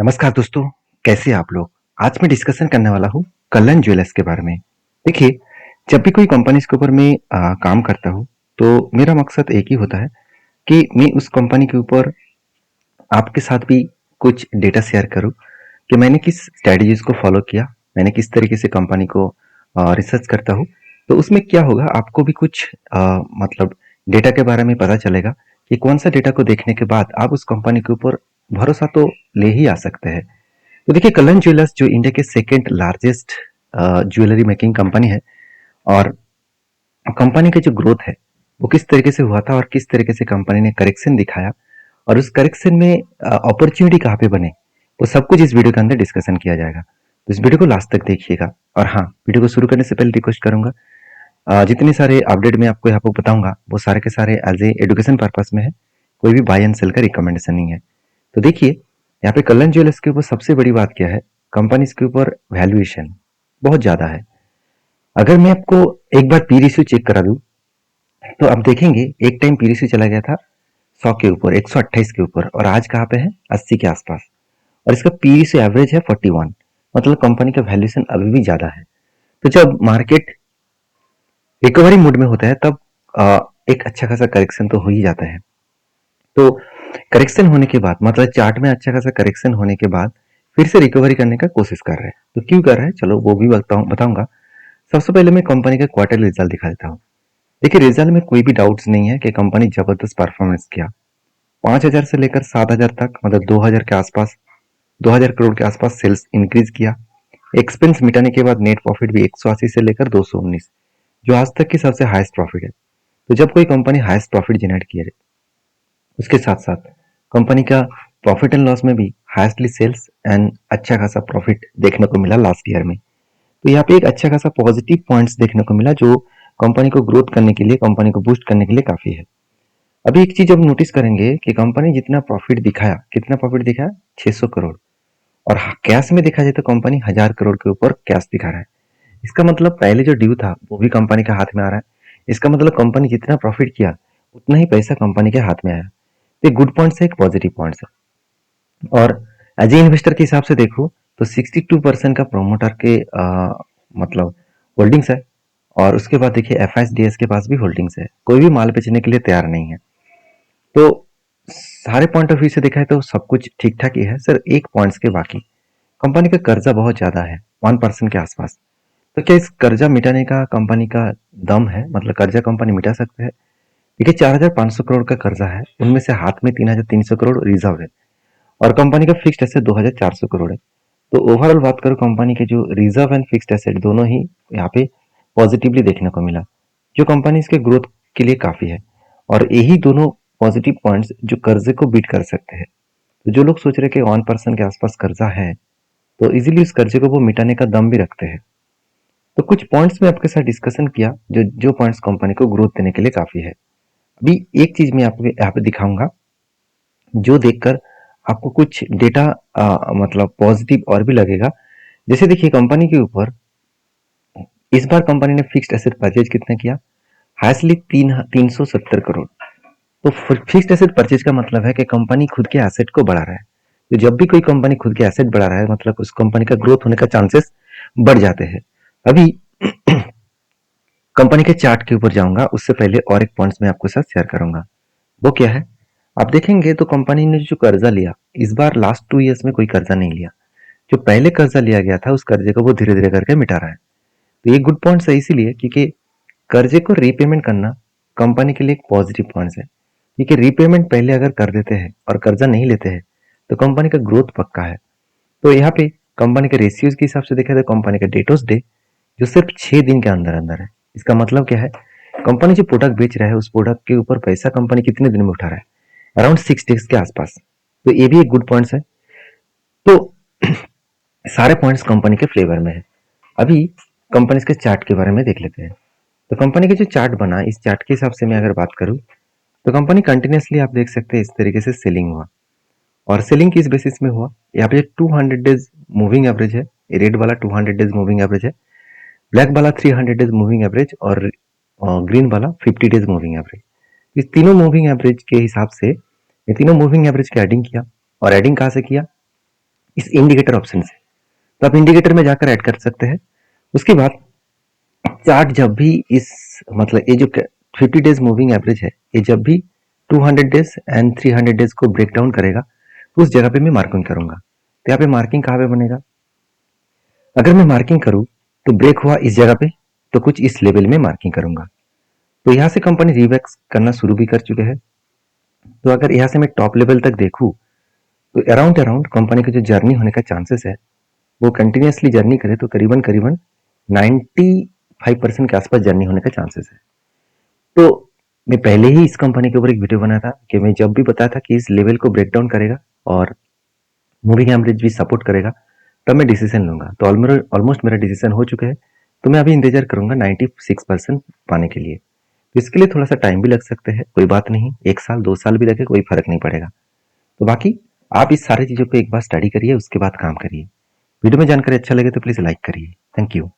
नमस्कार दोस्तों, कैसे हैं आप लोग? आज मैं डिस्कशन करने वाला हूँ कल्याण ज्वेलर्स के बारे में। देखिए, जब भी कोई कंपनीज़ के ऊपर मैं काम करता हूँ, तो मेरा मकसद एक ही होता है कि मैं उस कंपनी के ऊपर आपके साथ भी कुछ डेटा शेयर करूँ कि मैंने किस स्ट्रैटेजीज़ को फ़ॉलो किया, मैंने किस तरीके से कंपनी को रिसर्च करता हूँ। तो उसमें क्या होगा, आपको भी कुछ मतलब डेटा के बारे में पता चलेगा कि कौन-सा डेटा को देखने के बाद आप उस कंपनी के ऊपर भरोसा तो ले ही आ सकते हैं। तो देखिए कल्याण ज्वेलर्स जो इंडिया के second largest jewellery making company है और कंपनी का जो ग्रोथ है वो किस तरीके से हुआ था और किस तरीके से कंपनी ने करेक्शन दिखाया और उस करेक्शन में अपॉर्चुनिटी कहाँ पे बने, वो सब कुछ इस वीडियो के अंदर डिस्कशन किया जाएगा। तो इस वीडियो को लास्ट तक देखिएगा। और हाँ, वीडियो को शुरू करने से पहले रिक्वेस्ट करूंगा, जितने सारे अपडेट मैं आपको यहाँ पर बताऊंगा वो सारे के सारे एज ए एजुकेशन पर्पस में है, कोई भी बाय एंड सेल का रिकमेंडेशन नहीं है। तो देखिए, यहाँ पे कल्याण ज्वेलर्स के ऊपर सबसे बड़ी बात क्या है, कंपनी के ऊपर वैल्यूएशन बहुत ज्यादा है। अगर मैं आपको एक बार पी रेशियो चेक करा दूं, तो आप देखेंगे एक टाइम पी रेशियो चला गया था 100 के ऊपर, 128 के ऊपर, और आज कहाँ पे है, 80 के आसपास। और इसका पी रेशियो एवरेज है 41। मतलब कंपनी का वैल्यूएशन अभी भी ज्यादा है। तो जब मार्केट रिकवरी मूड में होता है तब एक अच्छा खासा करेक्शन तो हो ही जाता है। तो करेक्शन होने के बाद, मतलब चार्ट में अच्छा खासा करेक्शन होने के बाद फिर से रिकवरी करने का कोशिश कर रहे हैं। तो क्यों कर रहे हैं, चलो वो भी बताऊंगा। सबसे पहले मैं कंपनी का क्वार्टर रिजल्ट दिखा देता हूँ। देखिए, रिजल्ट में कोई भी डाउट्स नहीं है कि कंपनी जबरदस्त परफॉर्मेंस किया। 5,000 से लेकर 7,000 तक, मतलब 2,000 के आसपास, 2,000 करोड़ के आसपास सेल्स इंक्रीज किया। एक्सपेंस मिटाने के बाद नेट प्रॉफिट भी 180 से लेकर 219, जो आज तक की सबसे हाईएस्ट प्रॉफिट है। तो जब कोई कंपनी हाईएस्ट प्रॉफिट जनरेट किए, उसके साथ साथ कंपनी का प्रॉफिट एंड लॉस में भी हाईएस्टली सेल्स एंड अच्छा खासा प्रॉफिट देखने को मिला लास्ट ईयर में। तो यहाँ पे एक अच्छा खासा पॉजिटिव पॉइंट्स देखने को मिला, जो कंपनी को ग्रोथ करने के लिए, कंपनी को बूस्ट करने के लिए काफी है। अभी एक चीज अब नोटिस करेंगे कि कंपनी जितना प्रॉफिट दिखाया, कितना प्रॉफिट दिखाया, 600 करोड़, और कैश में देखा जाए तो कंपनी 1,000 करोड़ के ऊपर कैश दिखा रहा है। इसका मतलब पहले जो ड्यू था वो भी कंपनी के हाथ में आ रहा है। इसका मतलब कंपनी जितना प्रॉफिट किया उतना ही पैसा कंपनी के हाथ में आया। तो एक गुड पॉइंट्स है, एक पॉजिटिव पॉइंट्स है। और एज ए इन्वेस्टर के हिसाब से देखो तो 62% का प्रोमोटर के मतलब होल्डिंग्स है। और उसके बाद देखिए एफआईएसडीएस के पास भी होल्डिंग्स है। कोई भी माल बेचने के लिए तैयार नहीं है। तो सारे पॉइंट ऑफ व्यू से देखा है तो सब कुछ ठीक ठाक ही है सर। एक पॉइंट्स के बाकी, कंपनी का कर्जा बहुत ज्यादा है, 1% के आसपास। तो क्या इस कर्जा मिटाने का कंपनी का दम है, मतलब कर्जा कंपनी मिटा सकते हैं? देखिए, 4,500 करोड़ का कर्जा है, उनमें से हाथ में 3,300 करोड़ रिजर्व है, और कंपनी का फिक्स्ड एसेट 2,400 करोड़ है। तो ओवरऑल बात करो, कंपनी के जो रिजर्व एंड फिक्स्ड एसेट दोनों ही यहाँ पे पॉजिटिवली देखने को मिला, जो कंपनी इसके ग्रोथ के लिए काफी है। और यही दोनों पॉजिटिव पॉइंट्स जो कर्जे को बीट कर सकते हैं। तो जो लोग सोच रहे कि 1% के आसपास कर्जा है, तो इजीली उस कर्जे को वो मिटाने का दम भी रखते हैं। तो कुछ पॉइंट्स में आपके साथ डिस्कशन किया, जो जो पॉइंट्स कंपनी को ग्रोथ देने के लिए काफी है। अभी एक चीज मैं आपको यहाँ पे दिखाऊंगा, जो देखकर आपको कुछ डेटा मतलब पॉजिटिव और भी लगेगा। जैसे देखिए, कंपनी के ऊपर इस बार कंपनी ने फिक्स्ड एसेट परचेज कितना किया, हाईएस्टली 370 करोड़। तो फिक्स्ड एसेट परचेज का मतलब है कि कंपनी खुद के एसेट को बढ़ा रहा है। तो जब भी कोई कंपनी खुद के एसेट बढ़ा रहा है, मतलब उस कंपनी का ग्रोथ होने का चांसेस बढ़ जाते हैं। अभी कंपनी के चार्ट के ऊपर जाऊंगा, उससे पहले और एक पॉइंट्स मैं आपके साथ शेयर करूंगा। वो क्या है, आप देखेंगे तो कंपनी ने जो कर्जा लिया इस बार, लास्ट 2 इयर्स में कोई कर्जा नहीं लिया। जो पहले कर्जा लिया गया था उस कर्जे को वो धीरे धीरे करके मिटा रहा है। तो ये गुड पॉइंट्स है, इसीलिए क्योंकि कर्जे को रीपेमेंट करना कंपनी के लिए एक पॉजिटिव पॉइंट्स है। क्योंकि रीपेमेंट पहले अगर कर देते हैं और कर्जा नहीं लेते हैं तो कंपनी का ग्रोथ पक्का है। तो यहाँ पे कंपनी के रेशियोज के हिसाब से देखा तो कंपनी का डेटोस डे जो सिर्फ 6 दिन के अंदर अंदर है। इसका मतलब क्या है, कंपनी जो प्रोडक्ट बेच रहा है उस प्रोडक्ट के ऊपर पैसा कंपनी कितने दिन में उठा रहा है, अराउंड 6 डेज के आसपास। तो ये भी एक गुड पॉइंट्स है। तो सारे पॉइंट्स कंपनी के फ्लेवर में है। अभी कंपनी के चार्ट के बारे में देख लेते हैं। तो कंपनी का जो चार्ट बना, इस चार्ट के हिसाब से मैं अगर बात करूं तो कंपनी कंटिन्यूसली आप देख सकते हैं इस तरीके से सेलिंग हुआ। और सेलिंग किस बेसिस में हुआ, यहाँ पे 200 डेज मूविंग एवरेज है। रेड वाला 200 डेज मूविंग एवरेज है, ब्लैक वाला 300 डेज मूविंग एवरेज, और ग्रीन वाला 50 डेज मूविंग एवरेज। इस तीनों मूविंग एवरेज के हिसाब से, ये तीनों मूविंग एवरेज की एडिंग किया। और एडिंग कहाँ से किया, इस इंडिकेटर ऑप्शन से। तो आप इंडिकेटर में जाकर ऐड कर सकते हैं। उसके बाद चार्ट जब भी इस मतलब ये जो 50 डेज मूविंग एवरेज है, ये जब भी 200 डेज एंड 300 डेज को ब्रेक डाउन करेगा तो उस जगह पे मैं मार्किंग करूंगा। तो यहाँ पे मार्किंग कहाँ पे बनेगा? अगर मैं मार्किंग करूं तो ब्रेक हुआ इस जगह पे, तो कुछ इस लेवल में मार्किंग करूंगा। तो यहाँ से कंपनी रिवैक्स करना शुरू भी कर चुके हैं। तो अगर यहाँ से मैं टॉप लेवल तक देखूं तो अराउंड अराउंड कंपनी का जो जर्नी होने का चांसेस है, वो कंटिन्यूसली जर्नी करे तो करीबन करीबन 95% के आसपास जर्नी होने का चांसेस है। तो मैं पहले ही इस कंपनी के ऊपर एक वीडियो बनाया था कि मैं जब भी बताया था कि इस लेवल को ब्रेक डाउन करेगा और मूविंग एवरेज भी सपोर्ट करेगा, तब मैं डिसीजन लूंगा। तो ऑलमोस्ट मेरा डिसीजन हो चुका है। तो मैं अभी इंतजार करूंगा 96% पाने के लिए। तो इसके लिए थोड़ा सा टाइम भी लग सकते हैं, कोई बात नहीं, 1 साल 2 साल भी लगे, कोई फर्क नहीं पड़ेगा। तो बाकी आप इस सारी चीजों पे एक बार स्टडी करिए, उसके बाद काम करिए। वीडियो में जानकारी अच्छा लगे तो प्लीज लाइक करिए। Thank you.